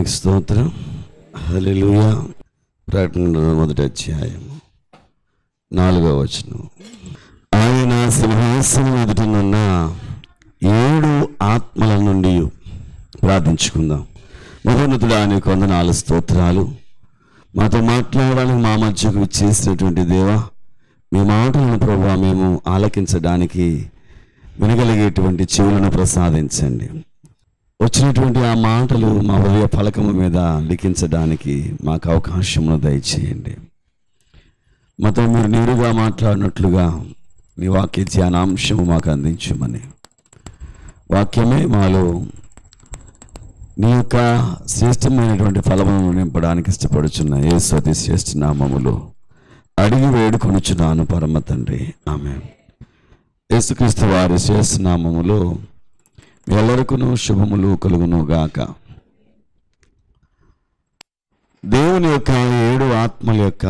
దేవునికి స్తోత్రం. హల్లెలూయా. ప్రకటన మొదటి అధ్యాయం 4వ వచనం. ఆయన సింహాసనం ఎదుటనున్న 7 ఆత్మల నుండి ప్రార్థించుకుందాం. మహోన్నతుడా, నీకు వందనాలు, స్తోత్రాలు. మాతో మాట్లాడడానికి మా మధ్యకు చేసినటువంటి దేవా, మీ మాటలను ప్రభువా మేము ఆలకించడానికి వినగలిగేటువంటి చెవులను ప్రసాదించండి. వచ్చినటువంటి ఆ మాటలు మా హృదయ ఫలకము మీద లిఖించడానికి మాకు అవకాశమును దయచేయండి. మాతో మీరు నేరుగా మాట్లాడినట్లుగా నీ వాక్య ధ్యానాంశము మాకు అందించమని, వాక్యమే మాలో నీ యొక్క శ్రేష్టమైనటువంటి ఫలమును నింపడానికి ఇష్టపడుచున్న యేసు అతి శ్రేష్ఠ నామములో అడిగి వేడుకొనుచున్నాను పరమ తండ్రి, ఆమేన్. యేసుక్రీస్తు వారి శ్రేష్ఠ నామములో ఎల్లరికును శుభములు కలుగును గాక. దేవుని యొక్క 7 ఆత్మల యొక్క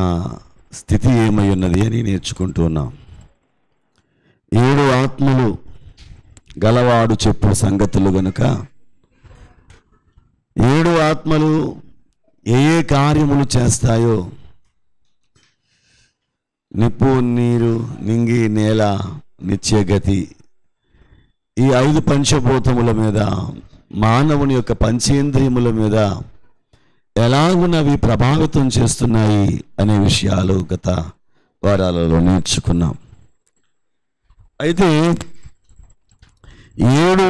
స్థితి ఏమై ఉన్నది అని నేర్చుకుంటున్నాం. 7 ఆత్మలు గలవాడు చెప్పు సంగతులు గనుక 7 ఆత్మలు ఏ కార్యములు చేస్తాయో, నిప్పు, నీరు, నింగి, నేల, నిత్యగతి, ఈ 5 పంచభూతముల మీద, మానవుని యొక్క పంచేంద్రియముల మీద ఎలాగున్నవి ప్రభావితం చేస్తున్నాయి అనే విషయాలు గత వారాలలో నేర్చుకున్నాం. అయితే 7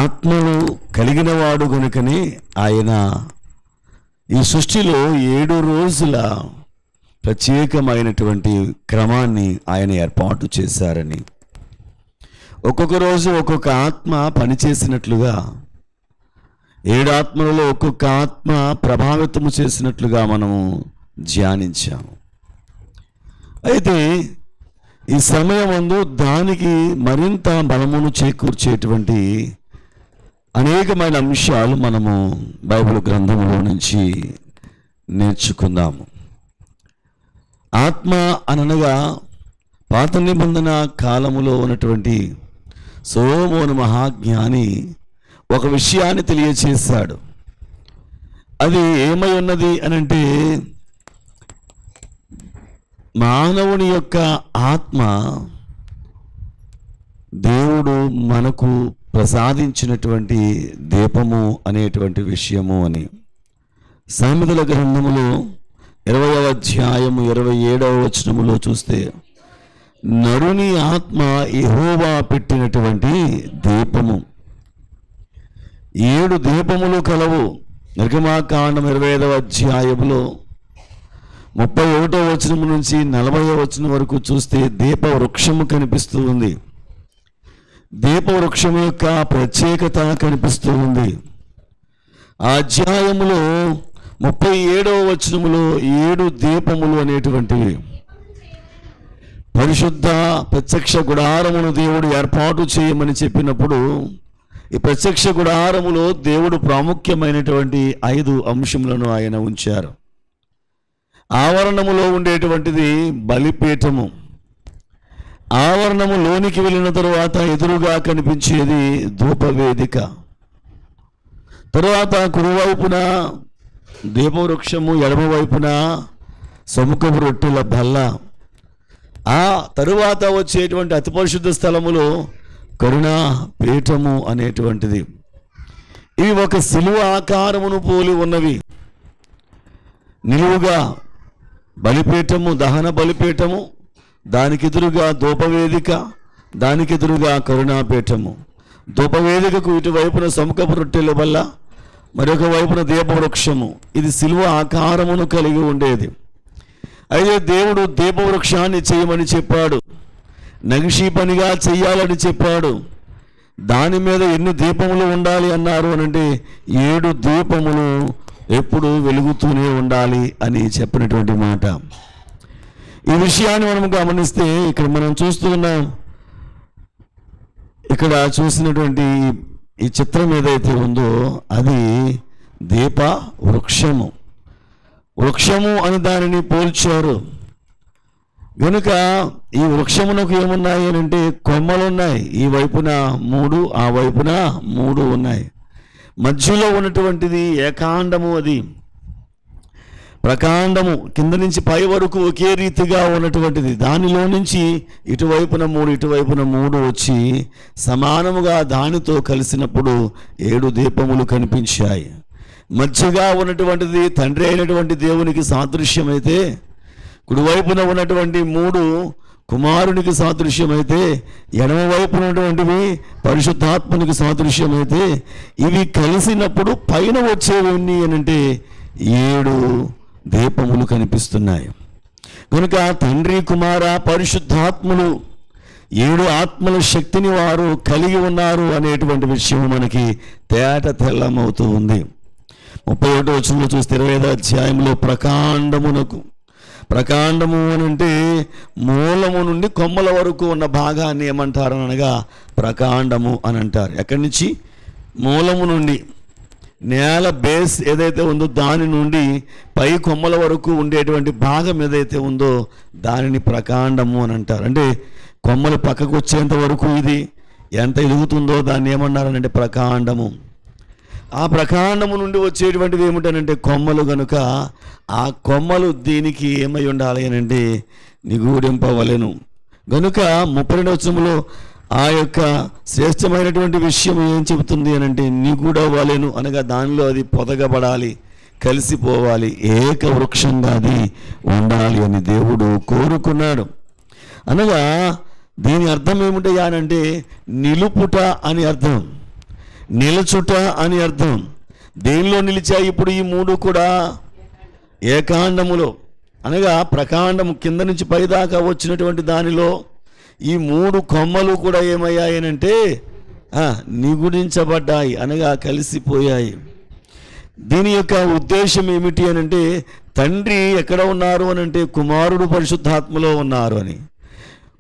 ఆత్మలు కలిగిన వాడు కనుకనే ఆయన ఈ సృష్టిలో 7 రోజుల ప్రత్యేకమైనటువంటి క్రమాన్ని ఆయన ఏర్పాటు చేశారని, ఒక్కొక్క రోజు ఒక్కొక్క ఆత్మ పనిచేసినట్లుగా, 7 ఆత్మలలో ఒక్కొక్క ఆత్మ ప్రభావితము చేసినట్లుగా మనము ధ్యానించాము. అయితే ఈ సమయమందు దానికి మరింత బలమును చేకూర్చేటువంటి అనేకమైన అంశాలు మనము బైబిల్ గ్రంథంలో నుంచి నేర్చుకుందాము. ఆత్మ అనగా పాత నిబంధన కాలములో ఉన్నటువంటి సొలొమోను మహాజ్ఞాని ఒక విషయాన్ని తెలియచేశాడు. అది ఏమై ఉన్నది అనంటే, మానవుని యొక్క ఆత్మ దేవుడు మనకు ప్రసాదించినటువంటి దీపము అనేటువంటి విషయము అని. సామెతల గ్రంథములో 20వ అధ్యాయము 27వ వచనములో చూస్తే, నరుని ఆత్మ యెహోవా పెట్టినటువంటి దీపము. 7 దీపములు కలవు. నిర్గమాకాండం 25వ అధ్యాయములో 31వ వచనం నుంచి 40వ వచనం వరకు చూస్తే దీప వృక్షము కనిపిస్తూ ఉంది. దీప వృక్షం యొక్క ప్రత్యేకత కనిపిస్తూ ఉంది. ఆ అధ్యాయములో 37వ వచనములో 7 దీపములు అనేటువంటివి, పరిశుద్ధ ప్రత్యక్ష గుడారమును దేవుడు ఏర్పాటు చేయమని చెప్పినప్పుడు, ఈ ప్రత్యక్ష గుడారములో దేవుడు ప్రాముఖ్యమైనటువంటి 5 అంశములను ఆయన ఉంచారు. ఆవరణములో ఉండేటువంటిది బలిపీఠము. ఆవరణము లోనికి వెళ్ళిన తరువాత ఎదురుగా కనిపించేది ధూపవేదిక. తరువాత కుడివైపున దీపవృక్షము, ఎడమవైపున సముఖపు రొట్టెల బల్ల. ఆ తరువాత వచ్చేటువంటి అతి పరిశుద్ధ స్థలములో కరుణా పీఠము అనేటువంటిది. ఇవి ఒక శిలువ ఆకారమును పోలి ఉన్నవి. నిలువుగా బలిపీఠము, దహన బలిపీఠము, దానికి ఎదురుగా ధూపవేదిక, దానికి ఎదురుగా కరుణాపీఠము. ధూపవేదికకు ఇటువైపున సముఖపు రొట్టెల వల్ల, మరొక వైపున దీపవృక్షము. ఇది శిలువ ఆకారమును కలిగి ఉండేది. అయితే దేవుడు దీపవృక్షాన్ని చేయమని చెప్పాడు, నగిషీ పనిగా చెయ్యాలని చెప్పాడు. దాని మీద ఎన్ని దీపములు ఉండాలి అన్నారు అనంటే, 7 దీపములు ఎప్పుడు వెలుగుతూనే ఉండాలి అని చెప్పినటువంటి మాట. ఈ విషయాన్ని మనం గమనిస్తే, ఇక్కడ మనం చూస్తున్నాం, ఇక్కడ చూసినటువంటి ఈ చిత్రం ఏదైతే ఉందో అది దీప వృక్షము. వృక్షము అని దానిని పోల్చారు. కనుక ఈ వృక్షమునకు ఏమున్నాయి అని అంటే కొమ్మలు ఉన్నాయి. ఈ వైపున 3, ఆ వైపున 3 ఉన్నాయి. మధ్యలో ఉన్నటువంటిది ఏకాండము, అది ప్రకాండము కింద నుంచి పై వరకు ఒకే రీతిగా ఉన్నటువంటిది. దానిలో నుంచి ఇటువైపున 3 ఇటువైపున 3 వచ్చి సమానముగా దానితో కలిసినప్పుడు 7 దీపములు కనిపించాయి. మధ్యగా ఉన్నటువంటిది తండ్రి అయినటువంటి దేవునికి సాదృశ్యమైతే, కుడివైపున ఉన్నటువంటి 3 కుమారునికి సాదృశ్యమైతే, ఎడమ వైపు ఉన్నటువంటివి పరిశుద్ధాత్మనికి సాదృశ్యమైతే, ఇవి కలిసినప్పుడు పైన వచ్చేవి అంటే 7 దీపములు కనిపిస్తున్నాయి. కనుక తండ్రి, కుమార, పరిశుద్ధాత్ములు 7 ఆత్మల శక్తిని వారు కలిగి ఉన్నారు అనేటువంటి విషయం మనకి తేట తెల్లమవుతూ ఉంది. 31వ వచనంలో చూస్తే 25వ అధ్యాయంలో ప్రకాండము అని అంటే మూలము నుండి కొమ్మల వరకు ఉన్న భాగాన్ని ఏమంటారు అనగా ప్రకాండము అని అంటారు. ఎక్కడి నుంచి? మూలము నుండి, నేల బేస్ ఏదైతే ఉందో దాని నుండి పై కొమ్మల వరకు ఉండేటువంటి భాగం ఏదైతే ఉందో దానిని ప్రకాండము అని అంటారు. అంటే కొమ్మలు పక్కకు వచ్చేంత వరకు ఇది ఎంత ఎదుగుతుందో దాన్ని ఏమన్నారనంటే ప్రకాండము. ఆ ప్రకాండము నుండి వచ్చేటువంటిది ఏమిటనంటే కొమ్మలు. కనుక ఆ కొమ్మలు దీనికి ఏమై ఉండాలి అని అంటే నిగూడింపవలెను. కనుక 32వ వచనంలో ఆ యొక్క శ్రేష్టమైనటువంటి విషయం ఏం చెబుతుంది అని అంటే నిగూడవలెను అనగా దానిలో అది పొదగబడాలి, కలిసిపోవాలి, ఏక వృక్షంగా అది ఉండాలి అని దేవుడు కోరుకున్నాడు. అనగా దీని అర్థం ఏమిటయ్యా అంటే నిలుపుట అని అర్థం, నిలచుట అని అర్థం. దేనిలో నిలిచాయి ఇప్పుడు ఈ 3 కూడా? ఏకాండములో. అనగా ప్రకాండము కింద నుంచి పైదాకా వచ్చినటువంటి దానిలో ఈ 3 కొమ్మలు కూడా ఏమయ్యాయనంటే నిగుడించబడ్డాయి, అనగా కలిసిపోయాయి. దీని యొక్క ఉద్దేశం ఏమిటి అనంటే తండ్రి ఎక్కడ ఉన్నారు అనంటే కుమారుడు పరిశుద్ధాత్మలో ఉన్నారు అని,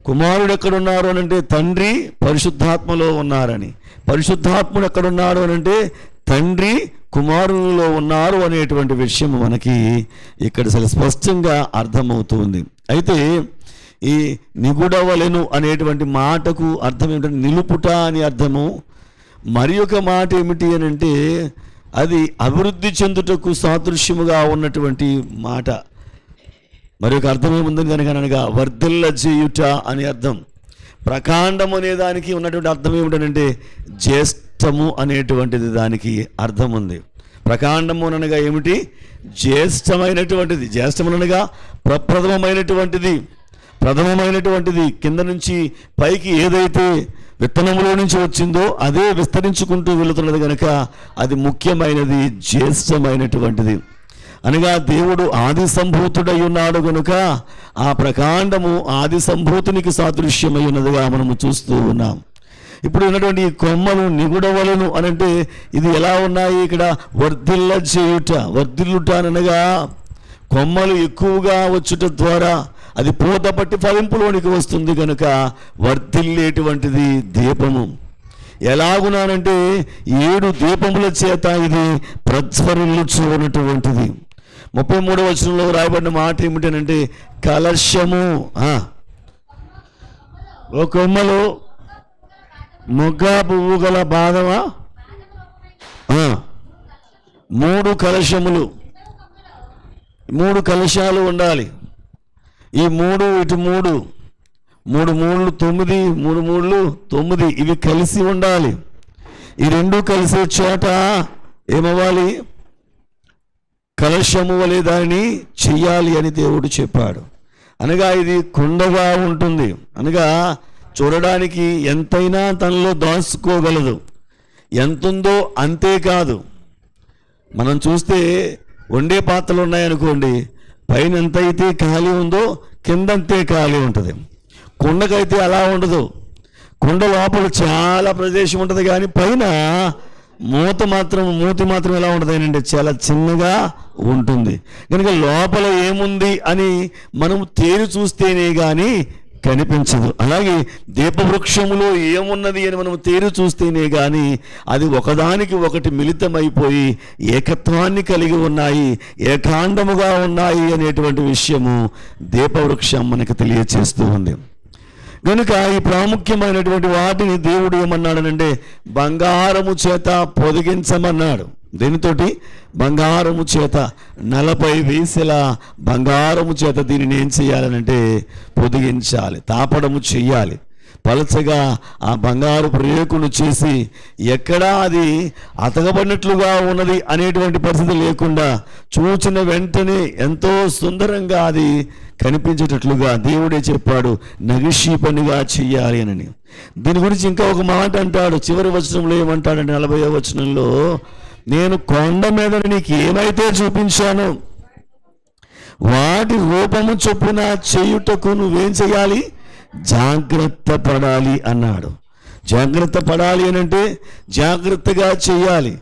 కుమారుడు ఎక్కడున్నారు అనంటే తండ్రి పరిశుద్ధాత్మలో ఉన్నారని, పరిశుద్ధాత్ముడు ఎక్కడున్నారు అనంటే తండ్రి కుమారునిలో ఉన్నారు అనేటువంటి విషయం మనకి ఇక్కడ చాలా స్పష్టంగా అర్థమవుతుంది. అయితే ఈ నిగుడవలెను అనేటువంటి మాటకు అర్థం ఏమిటంటే నిలుపుట అని అర్థము. మరి ఒక మాట ఏమిటి అని అంటే అది అభివృద్ధి చెందుటకు సాదృశ్యముగా ఉన్నటువంటి మాట. మరి ఒక అర్థం ఏముందని కనుక అనగా వర్ధిల్ల చేయుట అని అర్థం. ప్రకాండం అనే దానికి ఉన్నటువంటి అర్థం ఏమిటనంటే జ్యేష్ఠము అనేటువంటిది దానికి అర్థం ఉంది. ప్రకాండము అనగా ఏమిటి? జ్యేష్ఠమైనటువంటిది. జ్యేష్ఠమనగా ప్రథమమైనటువంటిది కింద నుంచి పైకి ఏదైతే విత్తనములో నుంచి వచ్చిందో అదే విస్తరించుకుంటూ వెళుతున్నది కనుక అది ముఖ్యమైనది, జ్యేష్ఠమైనటువంటిది. అనగా దేవుడు ఆది సంభూతుడై ఉన్నాడు కనుక ఆ ప్రకాండము ఆది సంభూతునికి సాదృశ్యమై ఉన్నదిగా మనము చూస్తూ ఉన్నాం. ఇప్పుడు ఉన్నటువంటి ఈ కొమ్మలు నిగుడవలను అనంటే ఇది ఎలా ఉన్నాయి? ఇక్కడ వర్ధిల్లుట అనగా కొమ్మలు ఎక్కువగా వచ్చుట ద్వారా అది పూత పట్టి ఫలింపులోనికి వస్తుంది కనుక వర్ధిల్లేటువంటిది దీపము. ఎలాగున్నానంటే 7 దీపముల చేత ఇది ప్రజ్వరిల్లుచు ఉన్నటువంటిది. 33వ వచనంలో రాయబడిన మాట ఏమిటనంటే కలశము. ఓ కొమ్మలు మొగ్గ పువ్వు గల భాగమా? 3 కలశములు, 3 కలశాలు ఉండాలి. ఈ 3 ఇటు 3 3 3 9 3 3 9 ఇవి కలిసి ఉండాలి. ఈ 2 కలిసే చోట ఏమవ్వాలి? కలశము వలె దానిని చెయ్యాలి అని దేవుడు చెప్పాడు. అనగా ఇది కుండగా ఉంటుంది, అనగా చూడడానికి ఎంతైనా తనలో దాచుకోగలదు. ఎంతుందో అంతేకాదు. మనం చూస్తే వండే పాత్రలు ఉన్నాయనుకోండి, పైన ఎంతైతే ఖాళీ ఉందో కిందంతే ఖాళీ ఉంటుంది. కుండకైతే అలా ఉండదు. కుండ లోపల చాలా ప్రదేశం ఉంటుంది కానీ పైన మూతి మాత్రం ఎలా ఉంటుంది అంటే చాలా చిన్నగా ఉంటుంది. కనుక లోపల ఏముంది అని మనం తేరి చూస్తేనే కానీ కనిపించదు. అలాగే దీపవృక్షములో ఏమున్నది అని మనం తేరి చూస్తేనే కానీ అది ఒకదానికి ఒకటి మిళితమైపోయి ఏకత్వాన్ని కలిగి ఉన్నాయి, ఏకాండముగా ఉన్నాయి అనేటువంటి విషయము దీపవృక్షం మనకు తెలియచేస్తూ ఉంది. కనుక ఈ ప్రాముఖ్యమైనటువంటి వాటిని దేవుడు ఏమన్నాడనంటే బంగారము చేత పొదిగించమన్నాడు. దేనితోటి? బంగారము చేత. 40 వీసెల బంగారము చేత దీనిని ఏం చేయాలనంటే పొదిగించాలి, తాపడము చెయ్యాలి. పలచగా ఆ బంగారు రేకును చేసి ఎక్కడా అది అతకబడినట్లుగా ఉన్నది అనేటువంటి పరిస్థితి లేకుండా చూచిన వెంటనే ఎంతో సుందరంగా అది కనిపించేటట్లుగా దేవుడే చెప్పాడు నగిషీ పనిగా చెయ్యాలి అని. దీని గురించి ఇంకా ఒక మాట అంటాడు. చివరి వచనంలో ఏమంటాడంటే 40వ వచనంలో, నేను కొండ మీద నీకు ఏమైతే చూపించానో వాటి రూపము చొప్పున చేయుటకు నువ్వేం చేయాలి? జాగ్రత్త పడాలి అన్నాడు. జాగ్రత్త పడాలి అని అంటే జాగ్రత్తగా చేయాలి.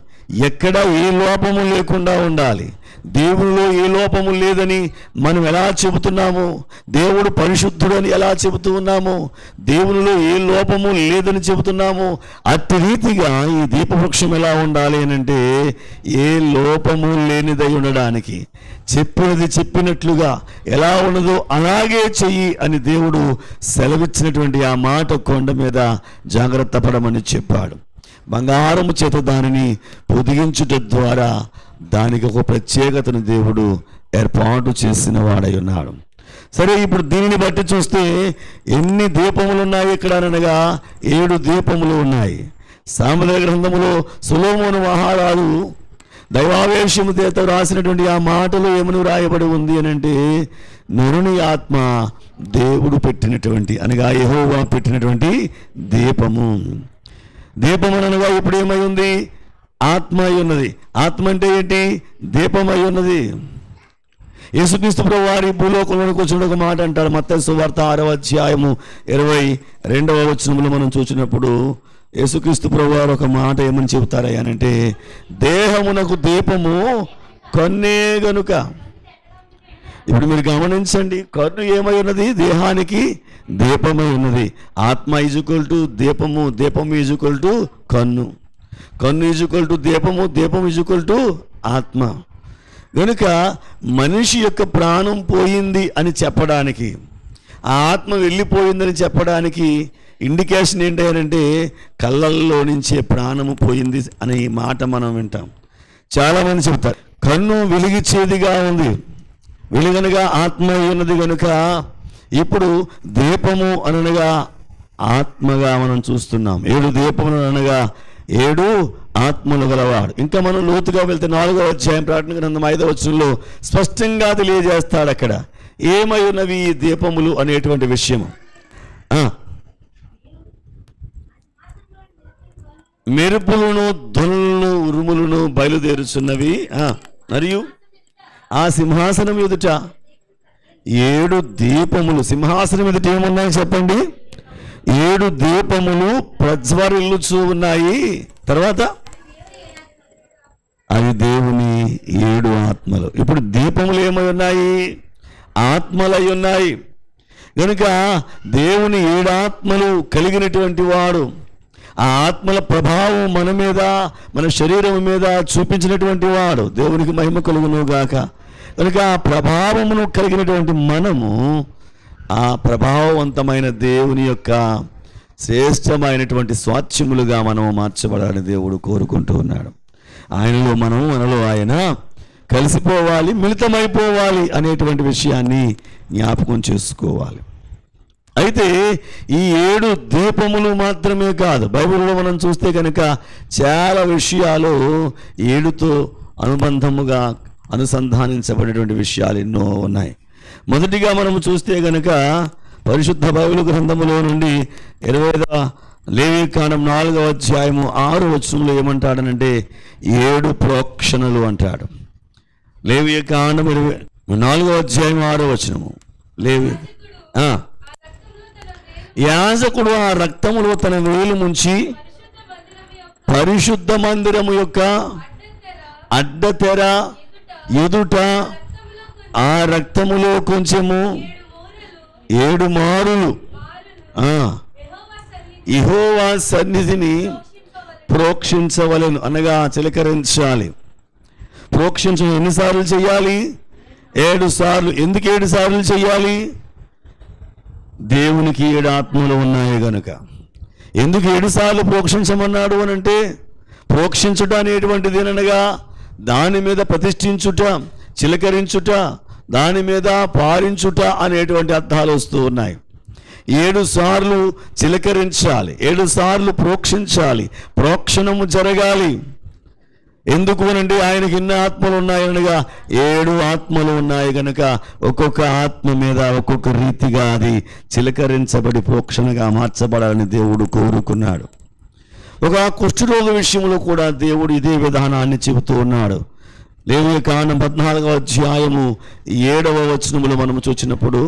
ఎక్కడ ఏ లోపము లేకుండా ఉండాలి. దేవునిలో ఏ లోపము లేదని మనం ఎలా చెబుతున్నాము? దేవుడు పరిశుద్ధుడు అని ఎలా చెబుతూ ఉన్నాము? దేవునిలో ఏ లోపము లేదని చెబుతున్నాము. అట్టి రీతిగా ఈ దీపవృక్షం ఎలా ఉండాలి అని అంటే ఏ లోపము లేనిదై ఉండడానికి, చెప్పినది చెప్పినట్లుగా ఎలా ఉన్నదో అలాగే చెయ్యి అని దేవుడు సెలవిచ్చినటువంటి ఆ మాట కొండ మీద జాగ్రత్త పడమని చెప్పాడు. బంగారము చేత దానిని పొదిగించుట ద్వారా దానికి ఒక ప్రత్యేకతను దేవుడు ఏర్పాటు చేసిన వాడై ఉన్నాడు. సరే, ఇప్పుడు దీనిని బట్టి చూస్తే ఎన్ని దీపములు ఉన్నాయి ఇక్కడ అనగా 7 దీపములు ఉన్నాయి. సామెతల గ్రంథములో సొలొమోను మహారాజు దైవావేశము చేత రాసినటువంటి ఆ మాటలు ఏమని రాయబడి ఉంది అని అంటే, నరుని ఆత్మ దేవుడు పెట్టినటువంటి అనగా యెహోవా పెట్టినటువంటి దీపము. దీపం అనగా ఇప్పుడు ఏమై ఉంది? ఆత్మ అయి ఉన్నది. ఆత్మ అంటే ఏంటి? దీపమై ఉన్నది. యేసుక్రీస్తు ప్రభువు వారి భూలోకంలోకి వచ్చిన ఒక మాట అంటారు. మత్తయి సువార్త 6వ అధ్యాయము 22వ వచనంలో మనం చూసినప్పుడు యేసుక్రీస్తు ప్రభువు వారు ఒక మాట ఏమని చెబుతారయ్యానంటే, దేహమునకు దీపము కన్నే గనుక. ఇప్పుడు మీరు గమనించండి, కన్ను ఏమై ఉన్నది? దేహానికి దీపమై ఉన్నది. ఆత్మ ఈజ్వల్ టు దీపము, దీపము ఈజ్వల్ టు కన్ను, కన్ను ఈజ్వల్ టు దీపము, దీపం ఈజ్వల్ టు ఆత్మ. కనుక మనిషి యొక్క ప్రాణం పోయింది అని చెప్పడానికి, ఆ ఆత్మ వెళ్ళిపోయిందని చెప్పడానికి ఇండికేషన్ ఏంటంటే కళ్ళల్లో నుంచే ప్రాణము పోయింది అనే ఈ మాట మనం వింటాం. చాలామంది చెప్తారు కన్ను వెలిగిచ్చేదిగా ఉంది, వెలుగనగా ఆత్మ ఉన్నది కనుక ఇప్పుడు దీపము అనగా ఆత్మగా మనం చూస్తున్నాం. 7 దీపములు అనగా 7 ఆత్మలు గలవాడు. ఇంకా మనం లోతుగా వెళ్తే 4వ అధ్యాయం ప్రకటన గ్రంథం 5వ వచనంలో స్పష్టంగా తెలియజేస్తాడు అక్కడ ఏమై ఉన్నవి ఈ దీపములు అనేటువంటి విషయం. మెరుపులను ధ్వనులను ఉరుములను బయలుదేరుచున్నవి. మరియు ఆ సింహాసనం ఎదుట 7 దీపములు. సింహాసనం ఎదుట ఏమున్నాయి చెప్పండి? 7 దీపములు ప్రజ్వరిల్లుచూ ఉన్నాయి. తర్వాత అవి దేవుని 7 ఆత్మలు. ఇప్పుడు దీపములు ఏమై ఉన్నాయి? ఆత్మలై ఉన్నాయి. కనుక దేవుని 7 ఆత్మలు కలిగినటువంటి వాడు, ఆ ఆత్మల ప్రభావం మన మీద, మన శరీరం మీద చూపించినటువంటి వాడు. దేవునికి మహిమ కలుగును గాక. కనుక ఆ ప్రభావమును కలిగినటువంటి మనము ఆ ప్రభావవంతమైన దేవుని యొక్క శ్రేష్టమైనటువంటి స్వాచ్ఛములుగా మనం మార్చబడాలని దేవుడు కోరుకుంటూ ఉన్నాడు. ఆయనలో మనం, మనలో ఆయన కలిసిపోవాలి, మిళితమైపోవాలి అనేటువంటి విషయాన్ని జ్ఞాపకం చేసుకోవాలి. అయితే ఈ 7 దీపములు మాత్రమే కాదు, బైబిల్లో మనం చూస్తే కనుక చాలా విషయాలు 7తో అనుబంధముగా అనుసంధానించబడినటువంటి విషయాలు ఎన్నో ఉన్నాయి. మొదటిగా మనము చూస్తే కనుక పరిశుద్ధ బైబిల్ గ్రంథములో నుండి 20వ లేవీకాండం 4వ అధ్యాయము 6వ వచనంలో ఏమంటాడనంటే 7 ప్రోక్షణలు అంటాడు. లేవీకాండం 4వ అధ్యాయం 6వ వచనము. యాజకుడు ఆ రక్తములో తన వేలు ముంచి పరిశుద్ధ మందిరము యొక్క అడ్డతెర ఎదుట ఆ రక్తములో కొంచెము 7 మారులు యెహోవా సన్నిధిని ప్రోక్షించవలెను అనగా చిలకరించాలి. ప్రోక్షించడం ఎన్నిసార్లు చేయాలి? 7 సార్లు. ఎందుకు 7 సార్లు చేయాలి? దేవునికి 7 ఆత్మలు ఉన్నాయి గనుక. ఎందుకు 7 సార్లు ప్రోక్షించమన్నాడు అని అంటే, ప్రోక్షించుట అనేటువంటిది అనగా దాని మీద ప్రతిష్ఠించుట, చిలకరించుట, దాని మీద పారించుట అనేటువంటి అర్థాలు వస్తూ ఉన్నాయి. 7 సార్లు చిలకరించాలి, 7 సార్లు ప్రోక్షించాలి, ప్రోక్షణము జరగాలి. ఎందుకు అనంటే ఆయనకి ఎన్ని ఆత్మలు ఉన్నాయనగా 7 ఆత్మలు ఉన్నాయి కనుక ఒక్కొక్క ఆత్మ మీద ఒక్కొక్క రీతిగా అది చిలకరించబడి ప్రోక్షణగా మార్చబడాలని దేవుడు కోరుకున్నాడు. ఒక కుష్ఠరోగ విషయంలో కూడా దేవుడు ఇదే విధానాన్ని చెబుతూ ఉన్నాడు. లేవియకాండం 14వ అధ్యాయము 7వ వచనములో మనము చూసినప్పుడు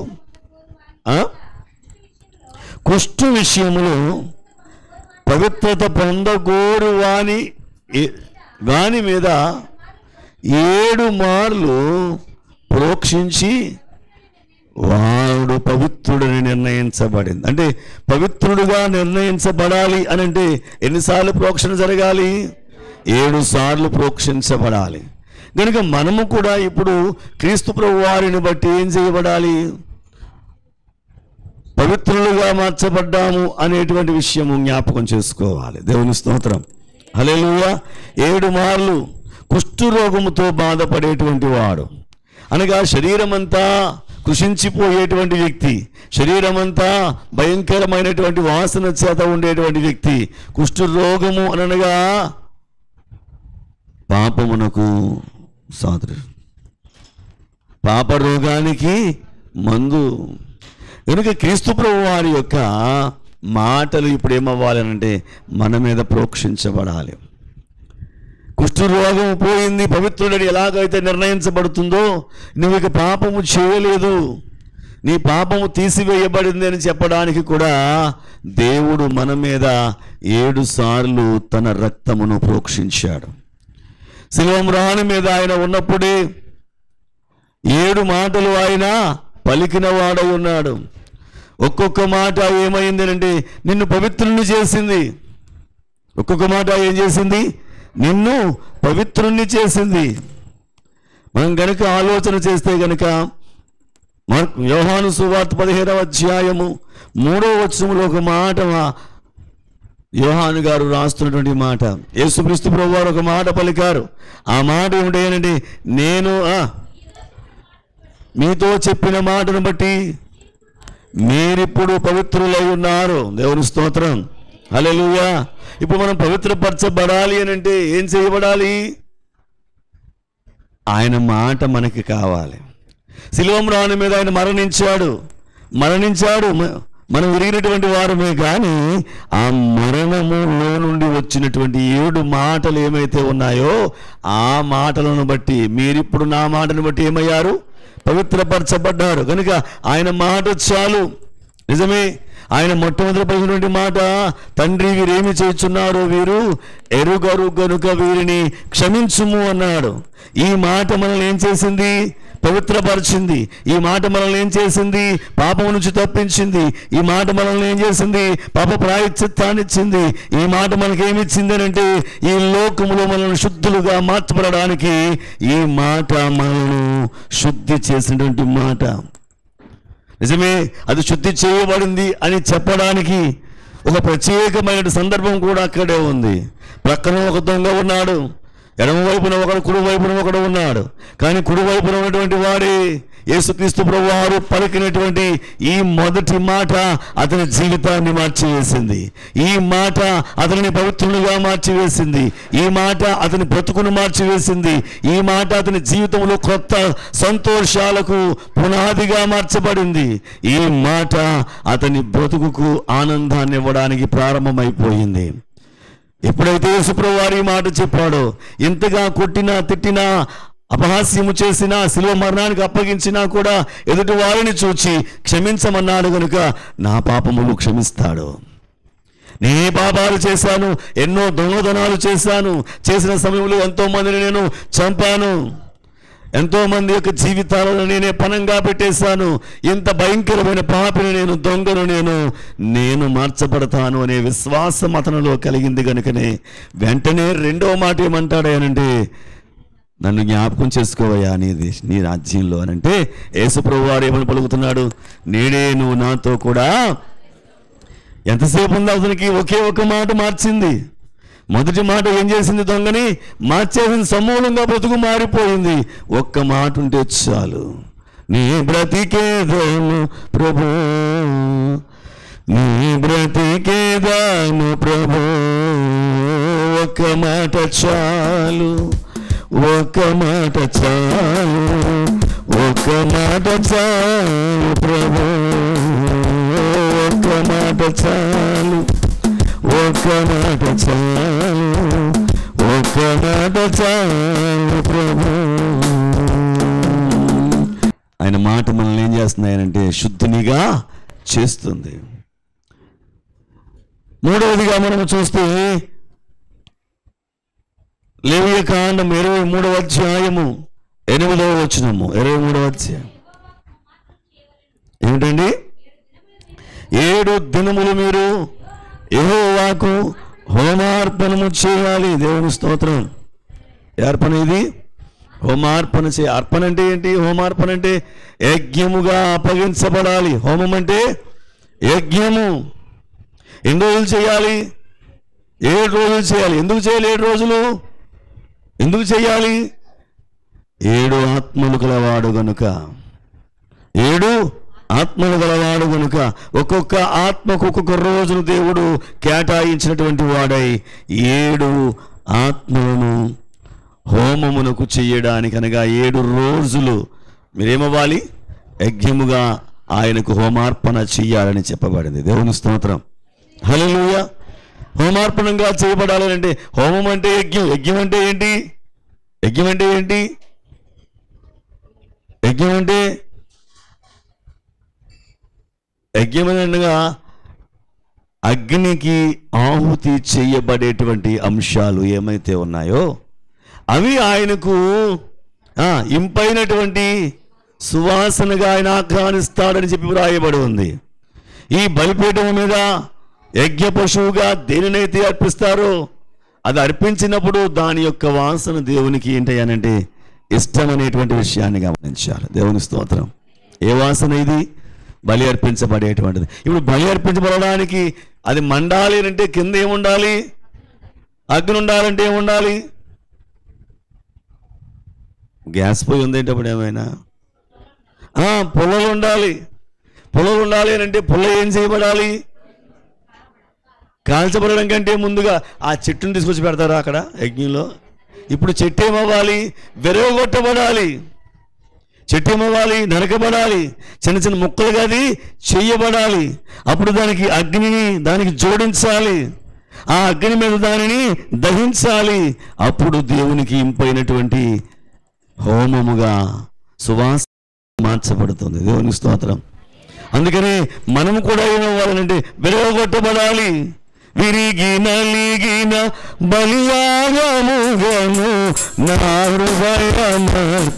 కుష్ఠు విషయములో పవిత్రత పొందగోరు వాని మీద 7 మార్లు ప్రోక్షించి వాడు పవిత్రుడని నిర్ణయించబడింది. అంటే పవిత్రుడుగా నిర్ణయించబడాలి అని అంటే ఎన్నిసార్లు ప్రోక్షణ జరగాలి? 7 సార్లు ప్రోక్షించబడాలి. కనుక మనము కూడా ఇప్పుడు క్రీస్తు ప్రభు వారిని బట్టి ఏం చేయబడాలి? పవిత్రులుగా మార్చబడ్డాము అనేటువంటి విషయము జ్ఞాపకం చేసుకోవాలి. దేవుని స్తోత్రం, హల్లెలూయా. 7 మార్లు కుష్ఠరోగముతో బాధపడేటువంటి వాడు అనగా శరీరమంతా కృషించిపోయేటువంటి వ్యక్తి, శరీరమంతా భయంకరమైనటువంటి వాసన చేత ఉండేటువంటి వ్యక్తి. కుష్ఠరోగము అనగా పాపమునకు సాదృశ్యం, పాప రోగానికి మందు. కనుక క్రీస్తు ప్రభు వారి యొక్క మాటలు ఇప్పుడు ఏమవ్వాలనంటే మన మీద ప్రోక్షించబడాలి. కుష్ఠరోగం పోయింది, పవిత్రుడని ఎలాగైతే నిర్ణయించబడుతుందో, నువ్వు ఇక పాపము చేయలేదు, నీ పాపము తీసివేయబడింది అని చెప్పడానికి కూడా దేవుడు మన మీద 7 సార్లు తన రక్తమును ప్రోక్షించాడు. శిలువ మ్రాణి మీద ఆయన ఉన్నప్పుడే 7 మాటలు ఆయన పలికిన వాడై ఉన్నాడు. ఒక్కొక్క మాట ఏమైంది అంటే నిన్ను పవిత్రుని చేసింది. ఒక్కొక్క మాట ఏం చేసింది? నిన్ను పవిత్రుని చేసింది. మనం గనుక ఆలోచన చేస్తే గనుక యోహాను సువార్త 15వ అధ్యాయము 3వ వచనములో ఒక మాట యోహాను గారు రాస్తున్నటువంటి మాట, యేసుక్రీస్తు ప్రభువు వారు ఒక మాట పలికారు. ఆ మాట ఏమిటంటే, నేను మీతో చెప్పిన మాటను బట్టి మీరిప్పుడు పవిత్రులై ఉన్నారు. దేవుని స్తోత్రం, హల్లెలూయా. ఇప్పుడు మనం పవిత్రపరచబడాలి అని అంటే ఏం చేయబడాలి? ఆయన మాట మనకి కావాలి. శిలువ మ్రాణి మీద ఆయన మరణించాడు. మనం విరిగినటువంటి వారమే, కానీ ఆ మరణములో నుండి వచ్చినటువంటి 7 మాటలు ఏమైతే ఉన్నాయో ఆ మాటలను బట్టి మీరిప్పుడు నా మాటను బట్టి ఏమయ్యారు? పవిత్రపరచబడ్డారు. కనుక ఆయన మాట చాలు. నిజమే, ఆయన మొట్టమొదటి పలికినటువంటి మాట, తండ్రి వీరేమి చేస్తున్నారో వీరు ఎరుగరు గనుక వీరిని క్షమించుము అన్నాడు. ఈ మాట మనల్ని ఏం చేసింది? పవిత్రపరిచింది. ఈ మాట మనల్ని ఏం చేసింది? పాపం నుంచి తప్పించింది. ఈ మాట మనల్ని ఏం చేసింది? పాప ప్రాయశ్చిత్తాన్ని ఇచ్చింది. ఈ మాట మనకి ఏమిచ్చింది అంటే ఈ లోకములో మనల్ని శుద్ధులుగా మార్చబడడానికి ఈ మాట మనల్ని శుద్ధి చేసినటువంటి మాట. నిజమే, అది శుద్ధి చేయబడింది అని చెప్పడానికి ఒక ప్రత్యేకమైన సందర్భం కూడా అక్కడే ఉంది. ప్రక్కన ఒక దొంగ ఉన్నాడు, ఎడమ వైపున ఒకడు, కుడి వైపున ఒకడు ఉన్నాడు. కానీ కుడి వైపున ఉన్నటువంటి వాడే యేసుక్రీస్తు ప్రభువారు పలికినటువంటి ఈ మొదటి మాట అతని జీవితాన్ని మార్చివేసింది. ఈ మాట అతనిని పవిత్రునిగా మార్చివేసింది. ఈ మాట అతని బ్రతుకును మార్చివేసింది. ఈ మాట అతని జీవితంలో కొత్త సంతోషాలకు పునాదిగా మార్చబడింది. ఈ మాట అతని బ్రతుకుకు ఆనందాన్ని ఇవ్వడానికి ప్రారంభమైపోయింది. ఎప్పుడైతే యేసుప్రభువు వారు ఈ మాట చెప్పాడో, ఎంతగా కొట్టినా తిట్టినా అపహాస్యము చేసినా శిలువ మరణానికి అప్పగించినా కూడా ఎదుటి వారిని చూచి క్షమించమన్నాడు కనుక నా పాపములు క్షమిస్తాడు. నేనే పాపాలు చేశాను, ఎన్నో దొంగతనాలు చేశాను, చేసిన సమయంలో ఎంతోమందిని నేను చంపాను, ఎంతోమంది యొక్క జీవితాలను నేనే పణంగా పెట్టేశాను, ఇంత భయంకరమైన పాపిని నేను, దొంగను నేను మార్చబడతాను అనే విశ్వాసం అతనిలో కలిగింది కనుకనే వెంటనే రెండో మాట ఏమంటాడు అంటే, నన్ను జ్ఞాపకం చేసుకోవయ్యా నీ రాజ్యంలో అని అంటే యేసుప్రభు వారు ఏమని పలుకుతున్నాడు? నేడే నువ్వు నాతో కూడా. ఎంతసేపు ఉంది అతనికి? ఒకే ఒక మాట మార్చింది. మొదటి మాట ఏం చేసింది? దొంగని మార్చేసింది. సమూలంగా బ్రతుకు మారిపోయింది. ఒక్క మాట ఉంటే చాలు. నీ బ్రతికేదాను ప్రభు, నీ బ్రతికేదాను ప్రభు, ఒక్క మాట చాలు, ఒక్క మాట చాలు, ఒక్క మాట చాలు ప్రభు, ఒక్క మాట చాలు, ఒక్క మాట చాలు, ఒక్క మాట చాలు ప్రభు. ఆయన మాట మనల్ని ఏం చేస్తున్నాయనంటే శుద్ధినిగా చేస్తుంది. మూడవదిగా మనం చూస్తే లేవియ కాండం 23వ అధ్యాయము 8వ వచనము. 23వ అధ్యాయం ఏంటండి? 7 దినములు మీరు యెహోవాకు హోమార్పణము చేయాలి. దేవుని స్తోత్రం. అర్పణ ఇది హోమార్పణ చేయ. అర్పణ అంటే ఏంటి? హోమార్పణ అంటే యజ్ఞముగా అప్పగించబడాలి. హోమం అంటే యజ్ఞము. ఎన్ని రోజులు చేయాలి? 7 రోజులు చేయాలి. ఎందుకు చేయాలి 7 రోజులు? ఎందుకు చేయాలి? 7 ఆత్మలు గలవాడు గనుక. 7 ఆత్మలు గలవాడు గనుక ఒక్కొక్క ఆత్మకు ఒక్కొక్క రోజును దేవుడు కేటాయించినటువంటి వాడై 7 ఆత్మలను హోమమునకు చెయ్యడానికి అనగా 7 రోజులు మీరేమవ్వాలి? యజ్ఞముగా ఆయనకు హోమార్పణ చెయ్యాలని చెప్పబడింది. దేవుని స్తోత్రం. హల్లెలూయా. హోమార్పణంగా చేయబడాలి అంటే హోమం అంటే యజ్ఞం. యజ్ఞం అంటే ఏంటి? యజ్ఞం అంటే ఏంటి? యజ్ఞం అంటే యజ్ఞం అనగా అగ్నికి ఆహుతి చేయబడేటువంటి అంశాలు ఏమైతే ఉన్నాయో అవి ఆయనకు ఇంపైనటువంటి సువాసనగా ఆయన ఆహ్వానిస్తాడని చెప్పి వ్రాయబడి ఉంది. ఈ బలిపీఠం మీద యజ్ఞ పశువుగా దేనినైతే అర్పిస్తారో అది అర్పించినప్పుడు దాని యొక్క వాసన దేవునికి ఏంటయ్యానంటే ఇష్టమనేటువంటి విషయాన్ని గమనించాలి. దేవుని స్తోత్రం. ఏ వాసన ఇది? బలి అర్పించబడేటువంటిది. ఇప్పుడు బలి అర్పించబడడానికి అది మండాలి అంటే కింద ఏముండాలి? అగ్ని ఉండాలంటే ఏముండాలి? గ్యాస్ పొయ్యి ఉందేంటప్పుడు ఏమైనా పుల్లలు ఉండాలి. పుల్లలు ఉండాలి అని అంటే పుల్ల ఏం చేయబడాలి? కాల్చబడడం కంటే ముందుగా ఆ చెట్టును తీసుకొచ్చి పెడతారా అక్కడ యజ్ఞంలో? ఇప్పుడు చెట్టు ఏమవ్వాలి? విరగొట్టబడాలి. చెట్టు ఏమవ్వాలి? నరకబడాలి. చిన్న చిన్న ముక్కలుగా అది చెయ్యబడాలి. అప్పుడు దానికి అగ్నిని దానికి జోడించాలి. ఆ అగ్ని మీద దానిని దహించాలి. అప్పుడు దేవునికి ఇంపైనటువంటి హోమముగా సువాసన మార్చబడుతుంది. దేవుని స్తోత్రం. అందుకని మనము కూడా ఏమవ్వాలంటే విరగొట్టబడాలి. విరిగి నలిగిన బలియాగముగను నా హృదయమర్పించును.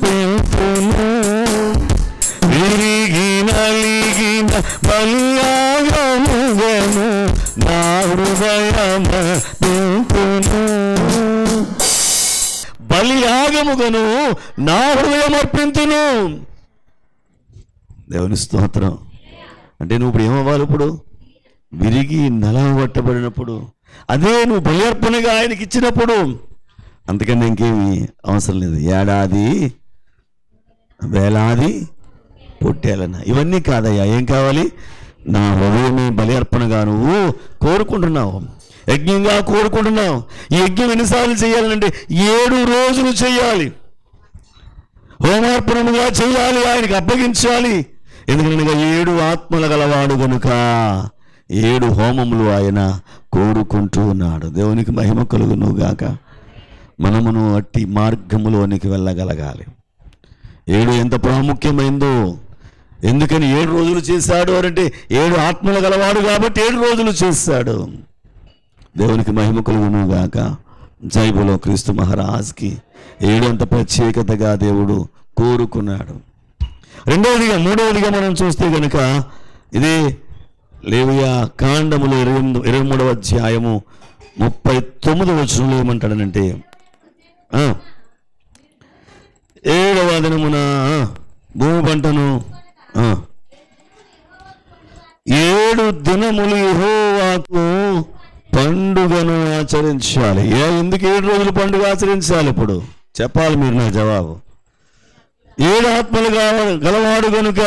విరిగి నలిగిన బలియాగముగను నా హృదయమర్పించును. బలియాగముగను నా హృదయమర్పించును. దేవుని స్తోత్రం. అంటే నువ్వు ఇప్పుడు ఏమవ్వాలి? ఇప్పుడు విరిగి నలగొట్టబడినప్పుడు అదే నువ్వు బలి అర్పణగా ఆయనకి ఇచ్చినప్పుడు అంతకన్నా ఇంకేమి అవసరం లేదు. ఏడాది వేలాది పొట్టేలన ఇవన్నీ కాదయ్యా. ఏం కావాలి? నా హృదయమే బలి అర్పణగా నువ్వు కోరుకుంటున్నావు, యజ్ఞంగా కోరుకుంటున్నావు. ఈ యజ్ఞం ఎన్నిసార్లు చేయాలంటే 7 రోజులు చేయాలి. హోమార్పణముగా చేయాలి, ఆయనకి అప్పగించాలి. ఎందుకంటే 7 ఆత్మలు గలవాడు కనుక 7 హోమములు ఆయన కోరుకుంటూ ఉన్నాడు. దేవునికి మహిమ కలుగును గాక. మనమును అట్టి మార్గములోనికి వెళ్ళగలగాలి. 7 ఎంత ప్రాముఖ్యమైందో. ఎందుకని 7 రోజులు చేశాడు అంటే 7 ఆత్మలు గలవాడు కాబట్టి 7 రోజులు చేశాడు. దేవునికి మహిమ కలుగును గాక. జైబులో క్రీస్తు మహారాజ్కి 7 అంత ప్రత్యేకతగా దేవుడు కోరుకున్నాడు. మూడవదిగా మనం చూస్తే కనుక ఇది లేవియా కాండములో 23వ అధ్యాయము 39వ వచనంలో ఏమంటాడనంటే 7వ దినమున భూమి పంటను 7 దినములు యెహోవాకు పండుగను ఆచరించాలి. ఎందుకు 7 రోజులు పండుగ ఆచరించాలి? ఇప్పుడు చెప్పాలి మీరు నా జవాబు. 7 ఆత్మలు గలవాడు కనుక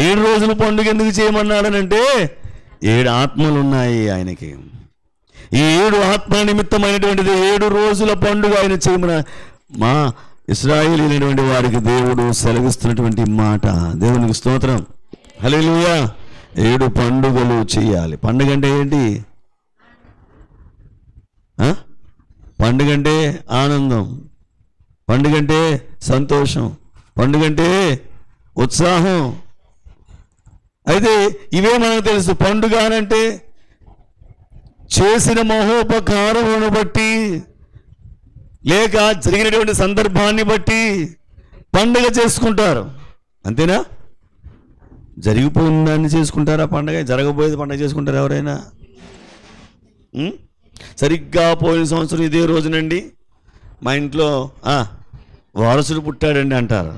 7 రోజులు పండుగ ఎందుకు చేయమన్నాడనంటే 7 ఆత్మలు ఉన్నాయి ఆయనకి. ఈ 7 ఆత్మల నిమిత్తమైనటువంటిది 7 రోజుల పండుగ ఆయన చేయమని మా ఇశ్రాయేలీయులైనటువంటి వారికి దేవుడు సెలవిస్తున్నటువంటి మాట. దేవునికి స్తోత్రం, హల్లెలూయా. 7 పండుగలు చేయాలి. పండుగ అంటే ఏంటి? పండుగ అంటే ఆనందం, పండుగ అంటే సంతోషం, పండుగ అంటే ఉత్సాహం. అయితే ఇవే మనకు తెలుసు. పండుగ అనంటే చేసిన మహోపకారములను బట్టి లేక జరిగినటువంటి సందర్భాన్ని బట్టి పండుగ చేసుకుంటారు. అంతేనా? జరిగిపోయిన దాన్ని చేసుకుంటారా పండుగ? జరగబోయేది పండుగ చేసుకుంటారు ఎవరైనా? సరిగ్గా పోయిన సంవత్సరం ఇదే రోజునండి మా ఇంట్లో వారసుడు పుట్టాడండి అంటారు.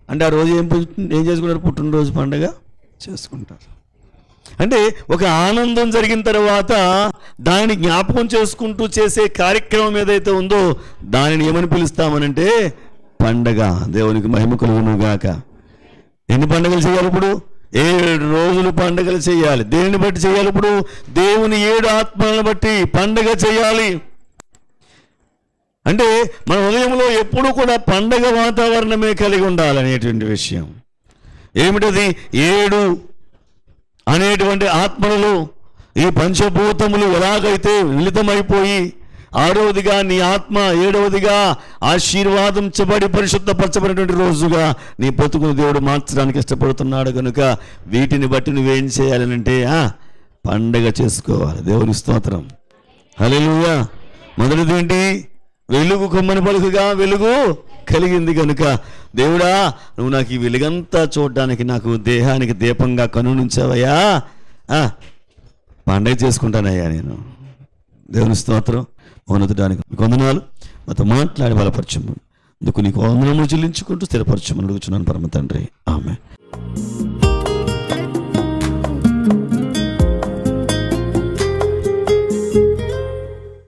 అంటే ఆ రోజు ఏం చేసుకుంటారు? పుట్టినరోజు పండుగ చేసుకుంటారు. అంటే ఒక ఆనందం జరిగిన తర్వాత దానిని జ్ఞాపకం చేసుకుంటూ చేసే కార్యక్రమం ఏదైతే ఉందో దానిని ఏమని పిలుస్తామనంటే పండగ. దేవునికి మహిమ కలుగును గాక. ఎన్ని పండుగలు చేయాలి ఇప్పుడు? 7 రోజులు పండుగలు చేయాలి. దేనిని బట్టి చేయాలి? ఇప్పుడు దేవుని 7 ఆత్మలను బట్టి పండుగ చేయాలి. అంటే మన హృదయంలో ఎప్పుడు కూడా పండగ వాతావరణమే కలిగి ఉండాలనేటువంటి విషయం. ఏమిటది? 7 అనేటువంటి ఆత్మలలో ఈ పంచభూతములు ఎలాగైతే మిళితమైపోయి 6వదిగా నీ ఆత్మ, 7వదిగా ఆశీర్వాదించబడి పరిశుద్ధపరచబడినటువంటి రోజుగా నీ బ్రతుకును దేవుడు మార్చడానికి ఇష్టపడుతున్నాడు కనుక వీటిని బట్టి నువ్వేం చేయాలనంటే పండగ చేసుకోవాలి. దేవుని స్తోత్రం, హల్లెలూయా. మొదటిది ఏంటి? వెలుగు కొమ్మని పలుకుగా వెలుగు కలిగింది కనుక దేవుడా నువ్వు నాకు ఈ వెలుగంతా చూడడానికి నాకు దేహానికి దీపంగా కనునించావయ్యా, పండగ చేసుకుంటానయ్యా నేను. దేవుని స్తోత్రం. మౌనతడానికి వందనాలు. మాతో మాట్లాడి బలపరచము. అందుకు నీకు వందనములు చెల్లించుకుంటూ స్థిరపరచమని అడుగుచున్నాను పరమ తండ్రి. ఆమేన్.